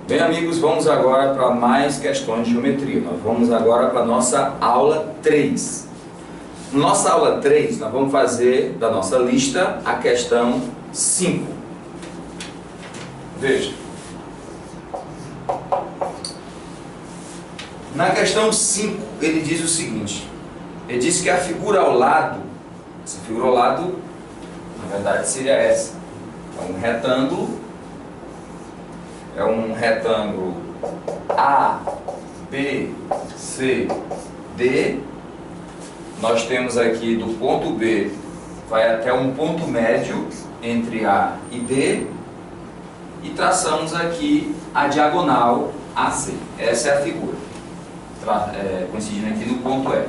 Bem, amigos, vamos agora para mais questões de geometria. Nós vamos agora para a nossa aula 3. Na nossa aula 3, nós vamos fazer da nossa lista a questão 5. Veja. Na questão 5, ele diz o seguinte. Ele diz que a figura ao lado, essa figura ao lado, na verdade seria essa. É um retângulo A, B, C, D. Nós temos aqui do ponto B, vai até um ponto médio entre A e D. E traçamos aqui a diagonal AC. Essa é a figura, coincidindo aqui no ponto F.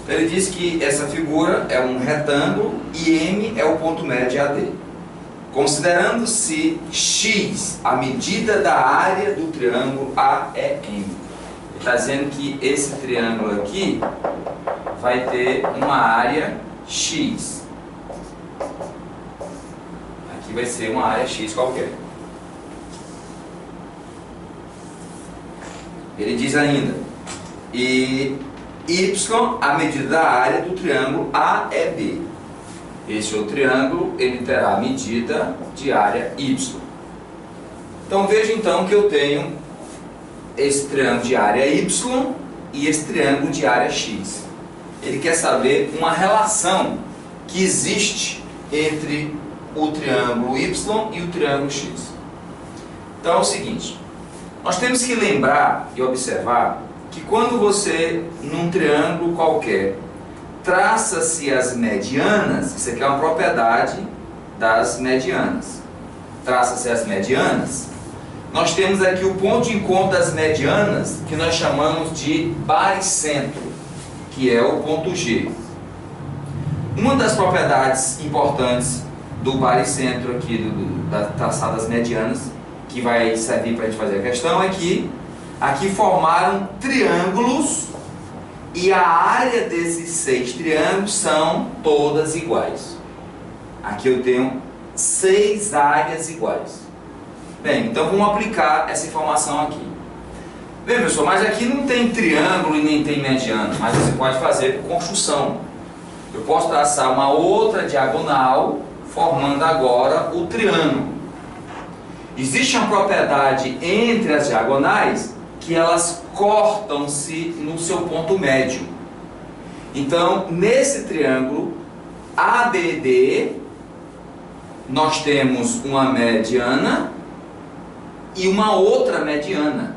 Então ele diz que essa figura é um retângulo e M é o ponto médio AD. Considerando-se X a medida da área do triângulo AEM. Ele está dizendo que esse triângulo aqui vai ter uma área X. Aqui vai ser uma área X qualquer. Ele diz ainda, e Y a medida da área do triângulo AEB. Esse é o triângulo, ele terá a medida de área Y. Então veja então que eu tenho esse triângulo de área Y e esse triângulo de área X. Ele quer saber uma relação que existe entre o triângulo Y e o triângulo X. Então é o seguinte, nós temos que lembrar e observar que quando você, num triângulo qualquer, traça-se as medianas, isso aqui é uma propriedade das medianas. Traça-se as medianas, nós temos aqui o ponto de encontro das medianas, que nós chamamos de baricentro, que é o ponto G. Uma das propriedades importantes do baricentro aqui, da traçada das medianas, que vai servir para a gente fazer a questão, é que aqui formaram triângulos e a área desses 6 triângulos são todas iguais. Aqui eu tenho 6 áreas iguais. Bem, então vamos aplicar essa informação aqui. Bem, pessoal, mas aqui não tem triângulo e nem tem mediana, mas você pode fazer por construção. Eu posso traçar uma outra diagonal, formando agora o triângulo. Existe uma propriedade entre as diagonais que elas cortam-se no seu ponto médio. Então, nesse triângulo ABD, nós temos uma mediana e uma outra mediana.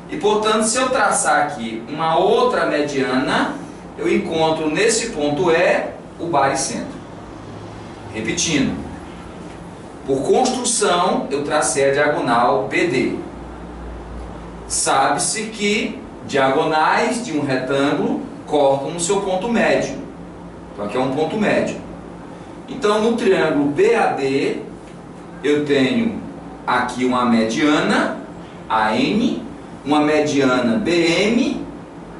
E, portanto, se eu traçar aqui uma outra mediana, eu encontro nesse ponto E o baricentro. Repetindo, por construção, eu tracei a diagonal BD. Sabe-se que diagonais de um retângulo cortam no seu ponto médio. Então aqui é um ponto médio. Então no triângulo BAD eu tenho aqui uma mediana AN, uma mediana BM,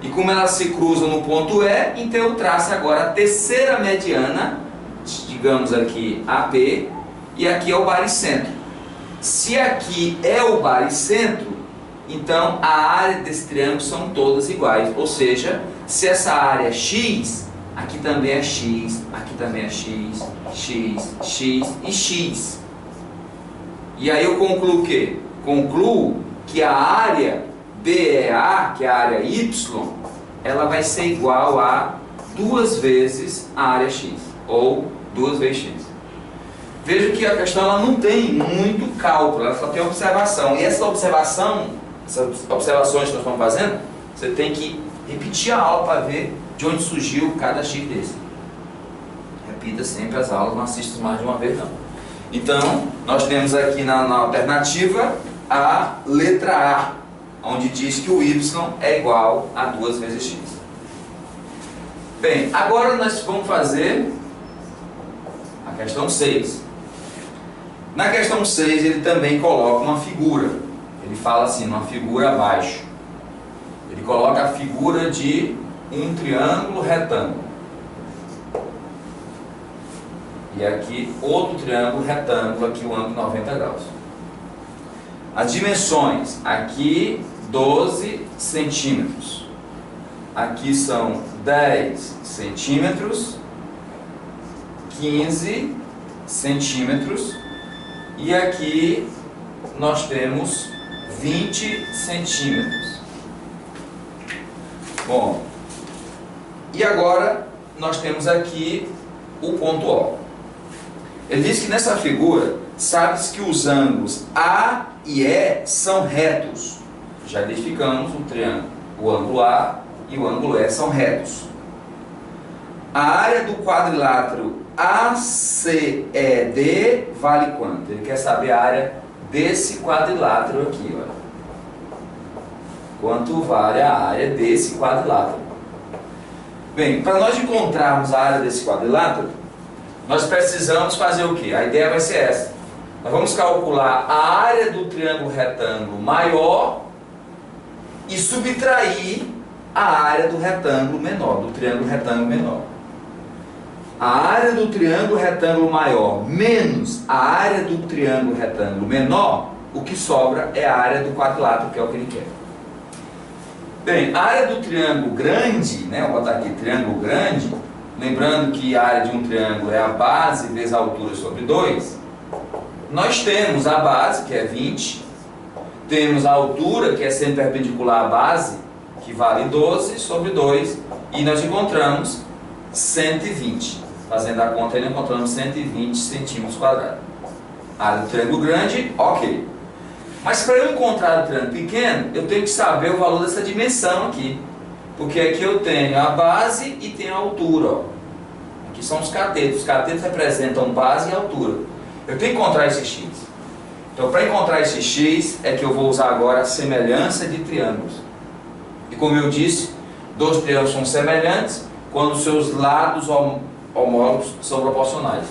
e como elas se cruzam no ponto E, então eu traço agora a terceira mediana, digamos aqui AB, e aqui é o baricentro. Se aqui é o baricentro, então a área desse triângulo são todas iguais, ou seja, se essa área é X, aqui também é X, aqui também é X, X, X e X. E aí eu concluo o quê? Concluo que a área BEA, que é a área Y, ela vai ser igual a 2 vezes a área X, ou 2 vezes X. Veja que a questão ela não tem muito cálculo, ela só tem observação. E essa observação, essas observações que nós estamos fazendo, você tem que repetir a aula para ver de onde surgiu cada X desse. Repita sempre as aulas, não assista mais de uma vez não. Então, nós temos aqui na alternativa a letra A, onde diz que o Y é igual a 2 vezes X. Bem, agora nós vamos fazer a questão 6. Na questão 6 ele também coloca uma figura. Ele fala assim, uma figura abaixo. Ele coloca a figura de um triângulo retângulo. E aqui outro triângulo retângulo, aqui o ângulo 90 graus. As dimensões, aqui 12 centímetros, aqui são 10 centímetros, 15 centímetros e aqui nós temos 20 centímetros. Bom, e agora nós temos aqui o ponto O. Ele diz que nessa figura, sabe-se que os ângulos A e E são retos. Já identificamos o triângulo, o ângulo A e o ângulo E são retos. A área do quadrilátero ACED vale quanto? Ele quer saber a área desse quadrilátero aqui, olha. Quanto vale a área desse quadrilátero? Bem, para nós encontrarmos a área desse quadrilátero, nós precisamos fazer o quê? A ideia vai ser essa. Nós vamos calcular a área do triângulo retângulo maior e subtrair a área do retângulo menor, do triângulo retângulo menor. A área do triângulo retângulo maior menos a área do triângulo retângulo menor, o que sobra é a área do quadrilátero, que é o que ele quer. Bem, a área do triângulo grande, né, vou botar aqui triângulo grande, lembrando que a área de um triângulo é a base vezes a altura sobre 2, nós temos a base, que é 20, temos a altura, que é sempre perpendicular à base, que vale 12 sobre 2, e nós encontramos 120. Fazendo a conta, ele encontramos 120 centímetros quadrados. A área do triângulo grande, ok. Mas para eu encontrar o triângulo pequeno, eu tenho que saber o valor dessa dimensão aqui. Porque aqui eu tenho a base e tenho a altura. Ó. Aqui são os catetos. Os catetos representam base e altura. Eu tenho que encontrar esse x. Então, para encontrar esse x, é que eu vou usar agora a semelhança de triângulos. E como eu disse, dois triângulos são semelhantes quando seus lados homólogos são proporcionais.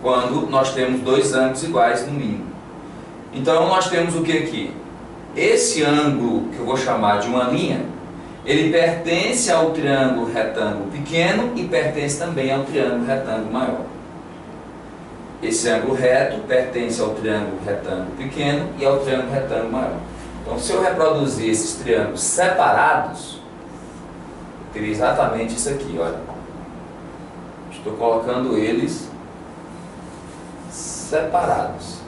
Quando nós temos dois ângulos iguais no mínimo. Então nós temos o que aqui? Esse ângulo, que eu vou chamar de uma linha, ele pertence ao triângulo retângulo pequeno e pertence também ao triângulo retângulo maior. Esse ângulo reto pertence ao triângulo retângulo pequeno e ao triângulo retângulo maior. Então, se eu reproduzir esses triângulos separados, eu teria exatamente isso aqui, olha. Estou colocando eles separados.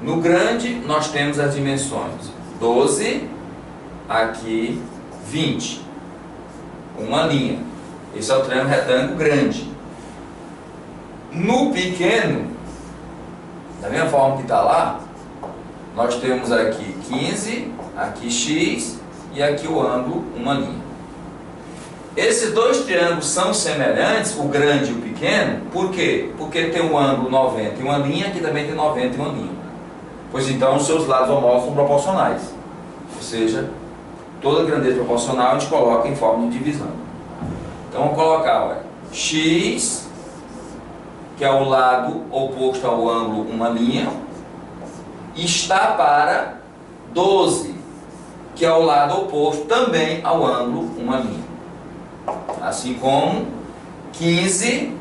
No grande, nós temos as dimensões 12, aqui 20. Uma linha. Esse é o triângulo retângulo grande. No pequeno, da mesma forma que está lá, nós temos aqui 15, aqui x e aqui o ângulo, uma linha. Esses dois triângulos são semelhantes, o grande e o pequeno, por quê? Porque tem um ângulo 90 e uma linha, aqui também tem 90 e uma linha. Pois então os seus lados homólogos são proporcionais. Ou seja, toda grandeza proporcional a gente coloca em forma de divisão. Então vamos colocar, olha, x, que é o lado oposto ao ângulo, uma linha, está para 12, que é o lado oposto também ao ângulo, uma linha. Assim como 15,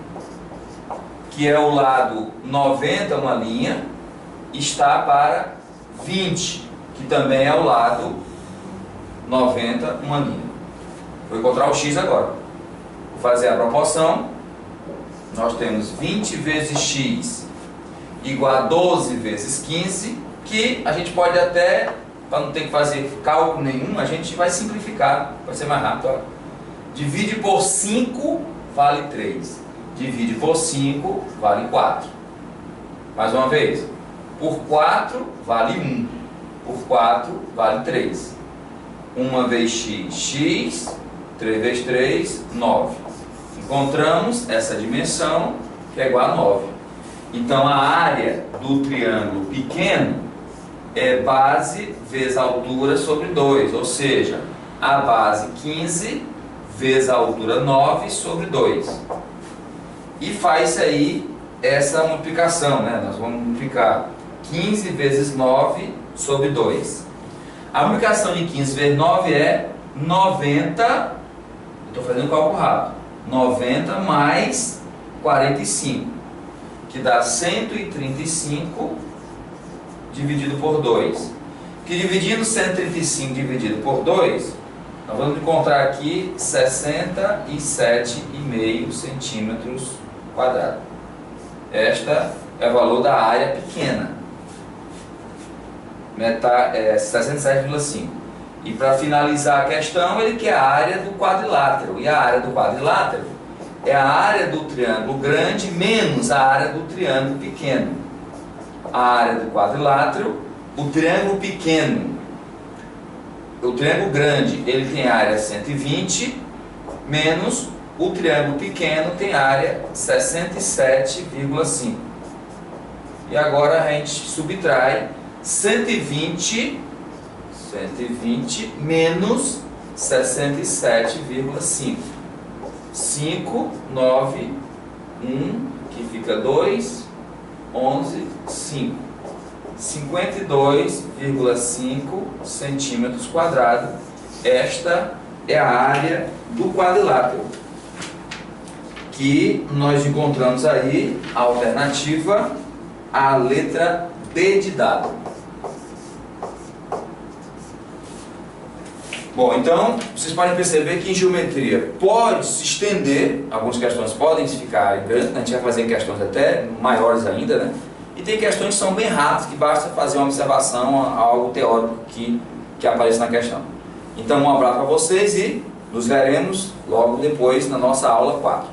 que é o lado 90, uma linha, está para 20, que também é o lado 90, uma linha. Vou encontrar o x agora. Vou fazer a proporção. Nós temos 20 vezes x igual a 12 vezes 15, que a gente pode até, para não ter que fazer cálculo nenhum, a gente vai simplificar, vai ser mais rápido. Ó. Divide por 5, vale 3. Divide por 5, vale 4. Mais uma vez. Por 4, vale 1. Por 4, vale 3. 1 vezes x, x. 3 vezes 3, 9. Encontramos essa dimensão, que é igual a 9. Então, a área do triângulo pequeno é base vezes a altura sobre 2. Ou seja, a base 15 vezes a altura 9 sobre 2. E faz aí essa multiplicação, né? Nós vamos multiplicar 15 vezes 9 sobre 2. A multiplicação de 15 vezes 9 é 90, estou fazendo um cálculo rápido, 90 mais 45, que dá 135 dividido por 2. Que dividindo 135 dividido por 2, nós vamos encontrar aqui 67,5 centímetros quadrados. Esta é o valor da área pequena, 67,5. E para finalizar a questão, ele quer a área do quadrilátero. E a área do quadrilátero é a área do triângulo grande menos a área do triângulo pequeno. A área do quadrilátero, o triângulo pequeno, o triângulo grande, ele tem área 120, menos o triângulo pequeno tem área 67,5. E agora a gente subtrai 120 menos 67,5. 5, 9, 1, que fica 2, 11, 5. 52,5 centímetros quadrados. Esta é a área do quadrilátero, que nós encontramos aí a alternativa, a letra D de dado. Bom, então, vocês podem perceber que em geometria pode se estender, algumas questões podem ficar grandes, a gente vai fazer questões até maiores ainda, né? E tem questões que são bem rápidas, que basta fazer uma observação a algo teórico que aparece na questão. Então, um abraço para vocês e nos veremos logo depois na nossa aula 4.